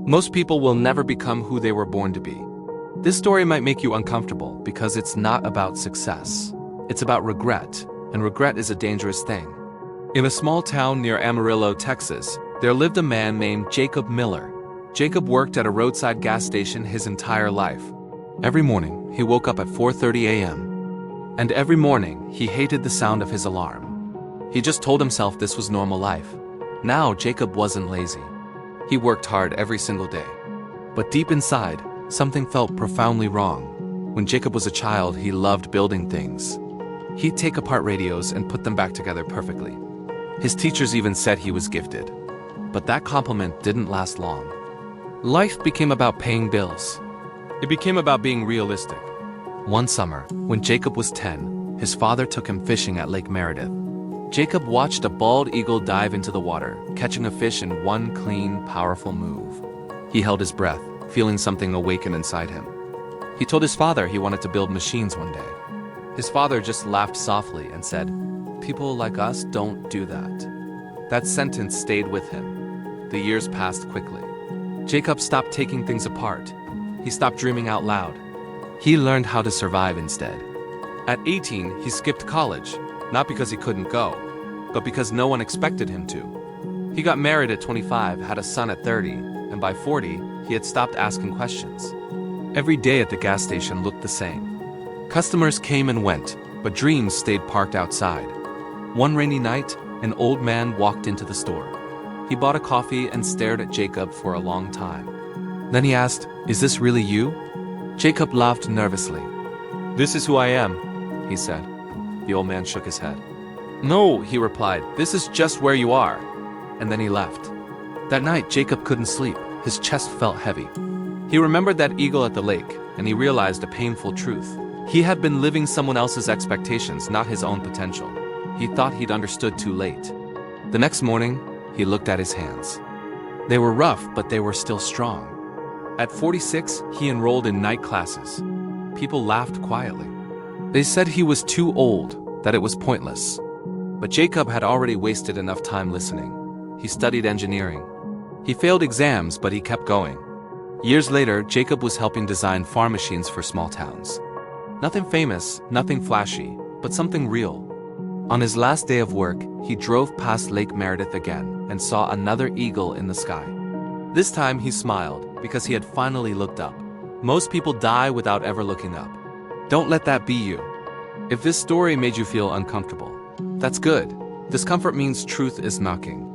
Most people will never become who they were born to be. This story might make you uncomfortable because it's not about success. It's about regret, and regret is a dangerous thing. In a small town near Amarillo, Texas, there lived a man named Jacob Miller. Jacob worked at a roadside gas station his entire life. Every morning, he woke up at 4:30 a.m. And every morning, he hated the sound of his alarm. He just told himself this was normal life. Now, Jacob wasn't lazy. He worked hard every single day. But deep inside, something felt profoundly wrong. When Jacob was a child, he loved building things. He'd take apart radios and put them back together perfectly. His teachers even said he was gifted. But that compliment didn't last long. Life became about paying bills. It became about being realistic. One summer, when Jacob was 10, his father took him fishing at Lake Meredith. Jacob watched a bald eagle dive into the water, catching a fish in one clean, powerful move. He held his breath, feeling something awaken inside him. He told his father he wanted to build machines one day. His father just laughed softly and said, "People like us don't do that." That sentence stayed with him. The years passed quickly. Jacob stopped taking things apart. He stopped dreaming out loud. He learned how to survive instead. At 18, he skipped college, not because he couldn't go, but because no one expected him to. He got married at 25, had a son at 30, and by 40, he had stopped asking questions. Every day at the gas station looked the same. Customers came and went, but dreams stayed parked outside. One rainy night, an old man walked into the store. He bought a coffee and stared at Jacob for a long time. Then he asked, "Is this really you?" Jacob laughed nervously. "This is who I am," he said. The old man shook his head. "No," he replied, "this is just where you are." And then he left. That night, Jacob couldn't sleep. His chest felt heavy. He remembered that eagle at the lake, and he realized a painful truth. He had been living someone else's expectations, not his own potential. He thought he'd understood too late. The next morning, he looked at his hands. They were rough, but they were still strong. At 46, he enrolled in night classes. People laughed quietly. They said he was too old, that it was pointless. But Jacob had already wasted enough time listening. He studied engineering. He failed exams, but he kept going. Years later, Jacob was helping design farm machines for small towns. Nothing famous, nothing flashy, but something real. On his last day of work, he drove past Lake Meredith again and saw another eagle in the sky. This time he smiled because he had finally looked up. Most people die without ever looking up. Don't let that be you. If this story made you feel uncomfortable, that's good. Discomfort means truth is knocking.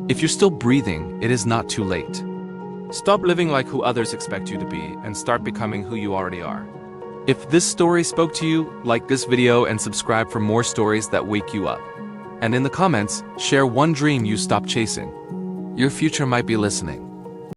If you're still breathing, it is not too late. Stop living like who others expect you to be and start becoming who you already are. If this story spoke to you, like this video and subscribe for more stories that wake you up. And in the comments, share one dream you stopped chasing. Your future might be listening.